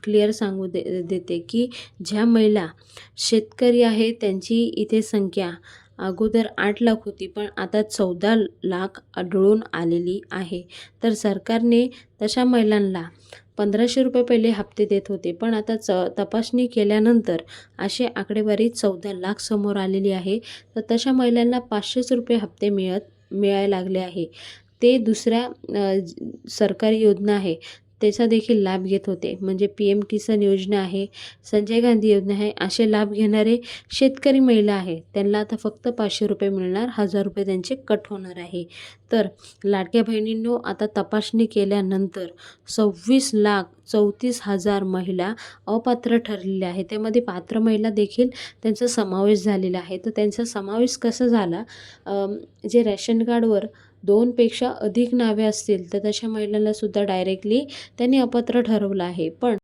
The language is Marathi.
क्लिअर सांगू देते की ज्या महिला शेतकरी आहे त्यांची इथे संख्या अगोदर 8 लाख होती, पण आता 14 लाख आढळून आलेली आहे. तर सरकारने तशा महिलांना 1500 रुपये पहिले हप्ते देत होते, पण आता तपासणी केल्यानंतर अशी आकडेवारी 14 लाख समोर आलेली आहे. तर तशा महिलांना 500 रुपये हप्ते मिळायला लागले आहे. ते दुसऱ्या सरकारी योजना आहे त्याचा देखील लाभ घेत होते. म्हणजे PM किसान योजना आहे, संजय गांधी योजना आहे, असे लाभ घेणारे शेतकरी महिला आहे त्यांना आता फक्त 500 रुपये मिळणार, 1000 रुपये त्यांचे कट होणार आहे. तर लाडक्या बहिणींनो, आता तपासणी केल्यानंतर 26,34,000 महिला अपात्र ठरलेल्या आहेत. त्यामध्ये पात्र महिला देखील त्यांचा समावेश झालेला आहे. तर त्यांचा समावेश कसा झाला, जे रेशन कार्डवर 2पेक्षा अधिक नावे असतील तर तशा महिलांना सुद्धा डायरेक्टली त्यांनी अपात्र ठरवलं आहे. पण